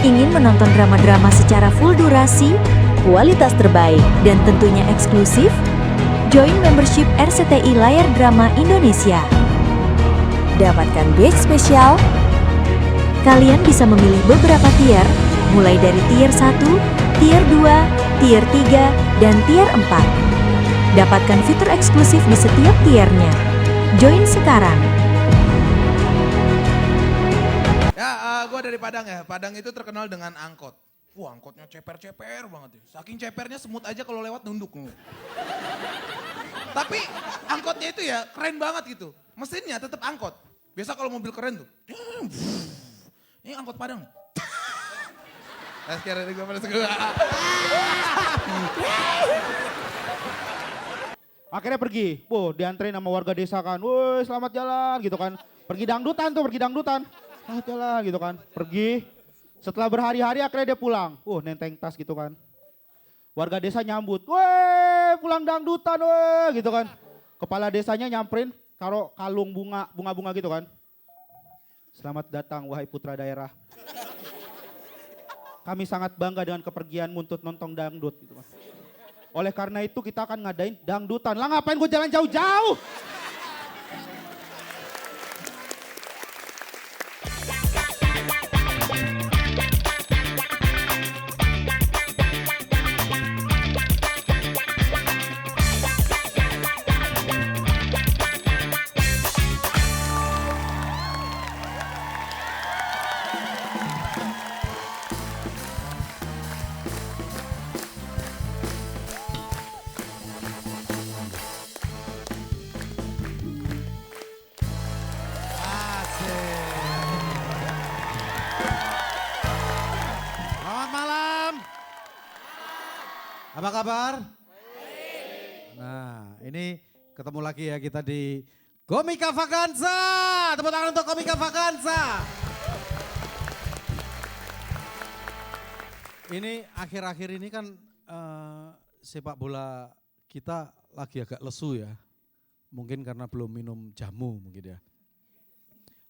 Ingin menonton drama-drama secara full durasi, kualitas terbaik, dan tentunya eksklusif? Join membership RCTI Layar Drama Indonesia. Dapatkan batch spesial. Kalian bisa memilih beberapa tier, mulai dari tier 1, tier 2, tier 3, dan tier 4. Dapatkan fitur eksklusif di setiap tiernya. Join sekarang. Gue dari Padang ya. Padang itu terkenal dengan angkot. Wah, angkotnya ceper-ceper banget ya. Saking cepernya semut aja kalau lewat nunduk. Tapi angkotnya itu ya keren banget gitu. Mesinnya tetap angkot. Biasa kalau mobil keren tuh. Ini angkot Padang. Sekarang gue pada segera. Akhirnya pergi, dianterin sama warga desa kan, woi selamat jalan gitu kan. Pergi dangdutan. Selamat jalan gitu kan, pergi. Setelah berhari-hari akhirnya dia pulang, nenteng tas gitu kan. Warga desa nyambut, woi pulang dangdutan woi gitu kan. Kepala desanya nyamperin, taruh kalung bunga-bunga gitu kan. Selamat datang wahai putra daerah. Kami sangat bangga dengan kepergian untuk nonton dangdut gitu kan. Oleh karena itu kita akan ngadain dangdutan. Lah ngapain gue jalan jauh-jauh? Selamat malam. Apa kabar? Nah, ini ketemu lagi ya kita di Komika Vakansa. Tepuk tangan untuk Komika Vakansa. Ini akhir-akhir ini kan sepak bola kita lagi agak lesu ya. Mungkin karena belum minum jamu mungkin ya.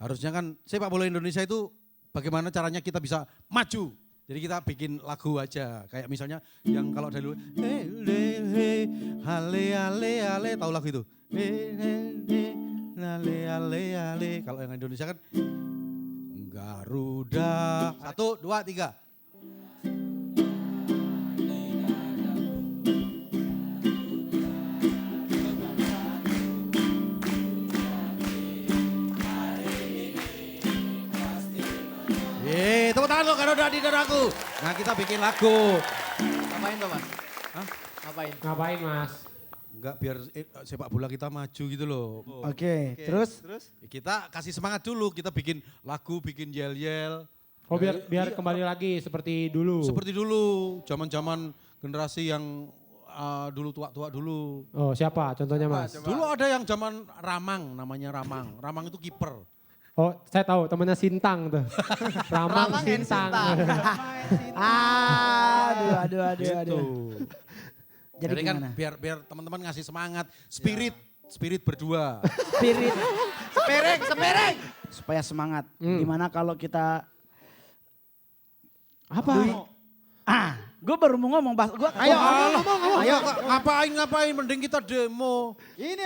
Harusnya kan sepak bola Indonesia itu bagaimana caranya kita bisa maju. Jadi kita bikin lagu aja, kayak misalnya yang kalau dulu, hale hale hale, tahu lagu itu? Hale hale hale, kalau yang Indonesia kan, Garuda. 1, 2, 3. Tepuk tangan lo Garuda di dadaku. Nah kita bikin lagu. Ngapain tuh mas? Hah? Ngapain mas? Enggak biar sepak bola kita maju gitu loh. Oke. Terus? Kita kasih semangat dulu, kita bikin lagu, bikin yel-yel. Oh biar kembali lagi seperti dulu. Seperti dulu, zaman-zaman generasi yang dulu tua-tua dulu. Oh siapa contohnya mas? Dulu ada yang zaman Ramang, namanya Ramang. Ramang itu kiper. Oh saya tahu temannya Sintang tuh. Ramang Sintang. Aduh. Gitu. Jadi kan gimana? biar teman-teman ngasih semangat, spirit berdua. Semereng. Supaya semangat. Gimana kalau kita Apa? gue baru mau ngomong bahas. Ayo, ngapain? Mending kita demo. Ini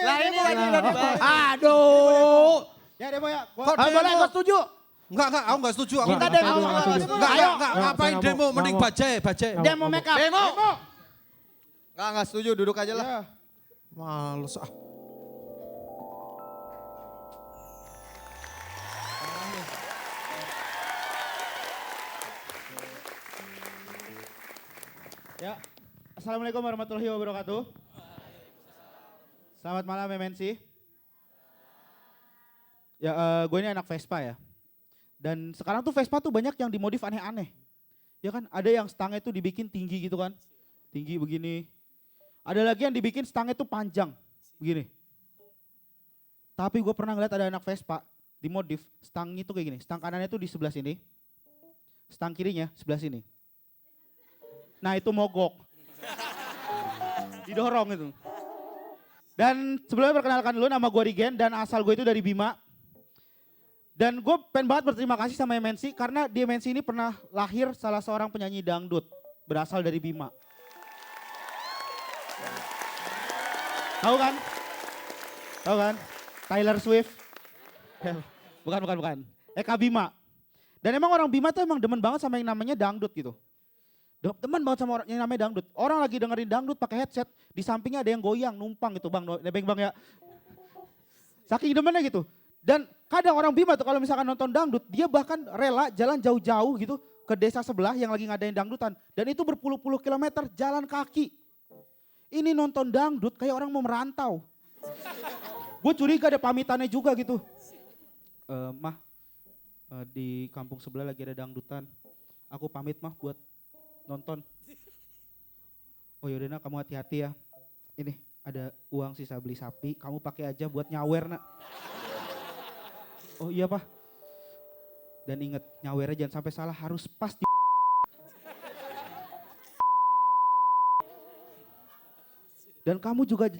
Aduh. Ya demo ya. Boleh gue setuju. Enggak, aku enggak setuju. Kita demo. Enggak, ngapain demo? Mending bajai. Demo make up. Enggak setuju, duduk aja lah. Ya. Males ah. Ya. Assalamualaikum warahmatullahi wabarakatuh. Selamat malam MNC. Ya, gue ini anak Vespa ya. Dan sekarang tuh Vespa tuh banyak yang dimodif aneh-aneh. Ya kan, ada yang stangnya tuh dibikin tinggi gitu kan. Tinggi begini. Ada lagi yang dibikin stangnya tuh panjang, begini. Tapi gue pernah ngeliat ada anak Vespa dimodif, stangnya tuh kayak gini. Stang kanannya tuh di sebelah sini. Stang kirinya sebelah sini. Nah itu mogok. Didorong itu. Dan sebelumnya perkenalkan dulu, nama gue Rigen dan asal gue itu dari Bima. Dan gue pengen banget berterima kasih sama MNC karena di MNC ini pernah lahir salah seorang penyanyi dangdut berasal dari Bima. Tahu kan? Tahu kan? Taylor Swift. Bukan. Eka Bima. Dan emang orang Bima tuh emang demen banget sama yang namanya dangdut gitu. Demen banget sama orang yang namanya dangdut. Orang lagi dengerin dangdut pakai headset, di sampingnya ada yang goyang, numpang gitu bang, nebeng bang ya. Saking demennya gitu. Dan kadang orang Bima tuh kalau misalkan nonton dangdut, dia bahkan rela jalan jauh-jauh gitu ke desa sebelah yang lagi ngadain dangdutan. Dan itu berpuluh-puluh kilometer jalan kaki. Ini nonton dangdut kayak orang mau merantau. Gue curiga ada pamitannya juga gitu. Mah, di kampung sebelah lagi ada dangdutan. Aku pamit mah buat nonton. Oh yaudah nak, kamu hati-hati ya. Ini ada uang sisa beli sapi, kamu pakai aja buat nyawer nak. Oh iya pak. Dan inget nyawernya jangan sampai salah, harus pas di Dan kamu juga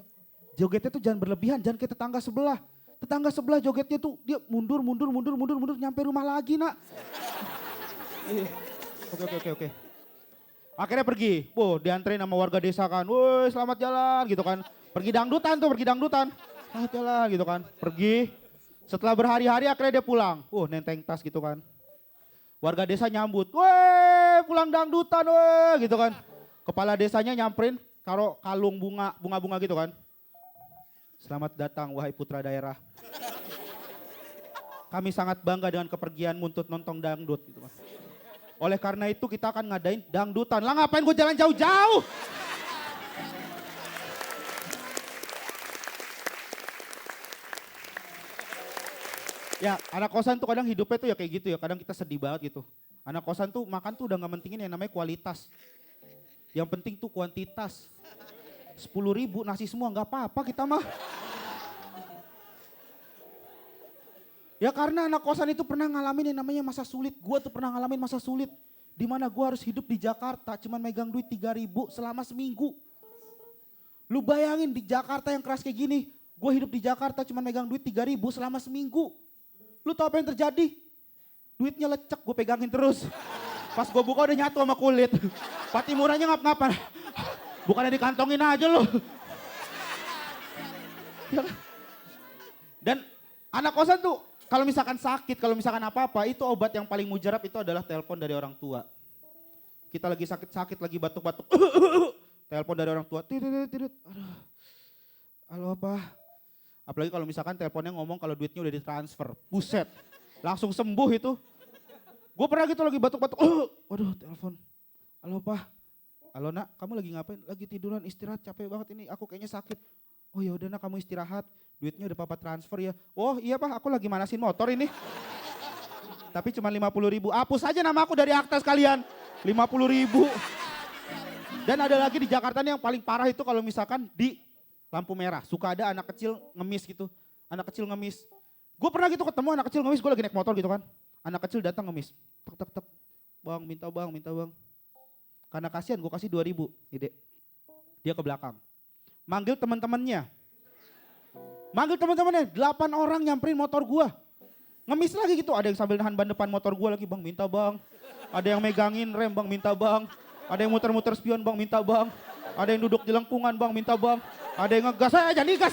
jogetnya tuh jangan berlebihan, jangan kayak tetangga sebelah. Tetangga sebelah jogetnya tuh dia mundur, nyampe rumah lagi nak. Oke. Akhirnya pergi, dianterin sama warga desa kan, woi selamat jalan gitu kan. Pergi dangdutan. Selamat jalan gitu kan, pergi. Setelah berhari-hari akhirnya dia pulang, nenteng tas gitu kan. Warga desa nyambut, woi pulang dangdutan woi gitu kan. Kepala desanya nyamperin, taruh kalung bunga gitu kan. Selamat datang wahai putra daerah. Kami sangat bangga dengan kepergianmu untuk nonton dangdut gitu kan. Oleh karena itu kita akan ngadain dangdutan. Lah ngapain gue jalan jauh-jauh? Ya anak kosan tuh kadang hidupnya tuh ya kayak gitu ya. Kadang kita sedih banget gitu. Anak kosan tuh makan tuh udah gak mentingin yang namanya kualitas. Yang penting tuh kuantitas. 10.000 nasi semua gak apa-apa kita mah. Ya karena anak kosan itu pernah ngalamin yang namanya masa sulit. Gue tuh pernah ngalamin masa sulit. Dimana gue harus hidup di Jakarta cuman megang duit 3.000 selama seminggu. Lu bayangin di Jakarta yang keras kayak gini. Gue hidup di Jakarta cuman megang duit 3.000 selama seminggu. Lu tau apa yang terjadi? Duitnya lecek, gue pegangin terus. Pas gue buka udah nyatu sama kulit. Pati murahnya ngap-ngapan. Bukannya dikantongin aja lu. Dan anak kosan tuh kalau misalkan sakit, kalau misalkan apa-apa, itu obat yang paling mujarab itu adalah telepon dari orang tua. Kita lagi sakit-sakit, lagi batuk-batuk. Telepon dari orang tua. Aduh. Halo apa? Apalagi kalau misalkan teleponnya ngomong kalau duitnya udah ditransfer. Buset. Langsung sembuh itu. Gue pernah gitu lagi batuk-batuk. Waduh telepon. Halo apa? Halo nak, kamu lagi ngapain? Lagi tiduran, istirahat, capek banget ini. Aku kayaknya sakit. Oh ya udah nak, kamu istirahat. Duitnya udah papa transfer ya. Oh iya pak, aku lagi manasin motor ini. Tapi cuma 50.000. Hapus aja nama aku dari akta sekalian. 50.000. Dan ada lagi di Jakarta nih yang paling parah itu kalau misalkan di lampu merah. Suka ada anak kecil ngemis gitu. Anak kecil ngemis. Gue pernah gitu ketemu anak kecil ngemis, gue lagi naik motor gitu kan. Anak kecil datang ngemis. Tek. Bang, minta bang. Karena kasihan gue kasih 2.000. Ide. Dia ke belakang. Manggil teman-temannya. 8 orang nyamperin motor gue. Ngemis lagi gitu. Ada yang sambil nahan ban depan motor gue lagi. Bang minta bang. Ada yang megangin rem bang minta bang. Ada yang muter-muter spion bang minta bang. Ada yang duduk di lengkungan bang minta bang. Ada yang ngegas aja jangan digas.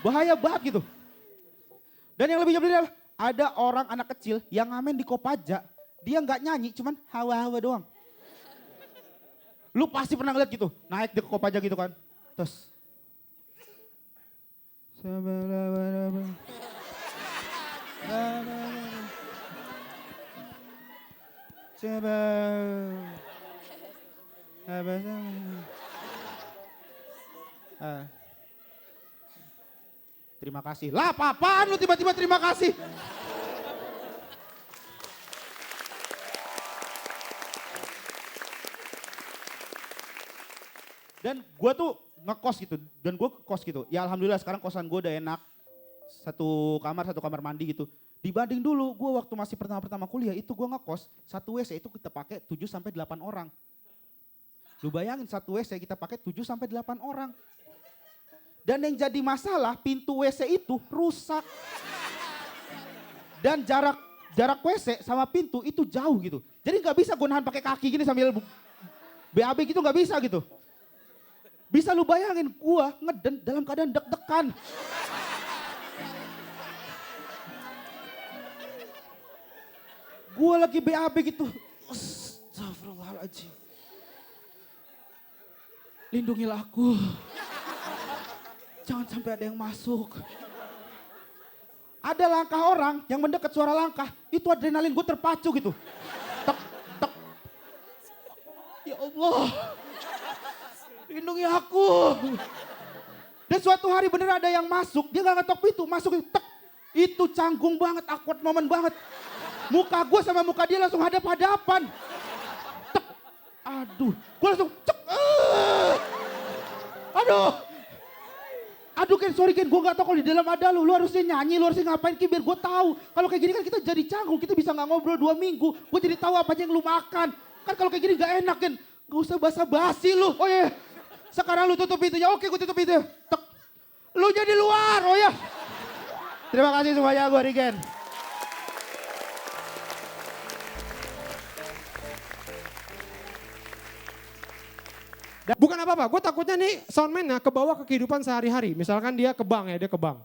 Bahaya banget gitu. Dan yang lebih nyebelin adalah ada orang anak kecil yang ngamen di Kopaja. Dia nggak nyanyi cuman hawa-hawa doang. Lu pasti pernah ngeliat gitu. Naik di Kopaja gitu kan. Terus. Terima kasih. Lah apaan lu tiba-tiba terima kasih? Dan gue tuh ngekos gitu, dan gue kos gitu. Ya alhamdulillah sekarang kosan gue udah enak. Satu kamar mandi gitu. Dibanding dulu gue waktu masih pertama kuliah itu gue ngekos, satu WC itu kita pakai 7-8 orang. Lu bayangin satu WC kita pakai 7-8 orang. Dan yang jadi masalah pintu WC itu rusak. Dan jarak WC sama pintu itu jauh gitu. Jadi nggak bisa gue nahan pakai kaki gini sambil BAB gitu nggak bisa gitu. Bisa lu bayangin gue ngeden dalam keadaan deg-degan. Gue lagi BAB gitu. Astagfirullahaladzim. Lindungilah aku. Jangan sampai ada yang masuk. Ada langkah orang yang mendekat suara langkah. Itu adrenalin gue terpacu gitu. Tek, tek. Ya Allah. Lindungi aku. Dan suatu hari bener ada yang masuk. Dia gak ngetok pintu. Masuk tek. Itu canggung banget. Awkward momen banget. Muka gue sama muka dia langsung hadap-hadapan. Tek. Aduh. Gue langsung cek. Aduh. Aduh Ken, sorry Ken, gue gak tau kalau di dalam ada lu harusnya nyanyi, lu harusnya ngapain Ken biar gue tahu. Kalau kayak gini kan kita jadi canggung, kita bisa gak ngobrol 2 minggu. Gue jadi tahu apa aja yang lu makan. Kan kalau kayak gini gak enak Ken, gak usah basa-basi lu. Oh iya, sekarang lu tutup pintunya, oke gue tutup pintu. Tek. Lu jadi luar, oh ya. Terima kasih semuanya, gue Rigen. Bukan apa-apa, gue takutnya nih soundman-nya kebawa ke kehidupan sehari-hari. Misalkan dia ke bank ya, dia ke bank.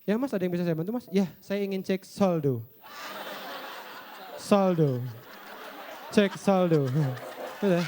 Ya mas, ada yang bisa saya bantu mas? Ya, saya ingin cek saldo. Saldo. Cek saldo. Udah.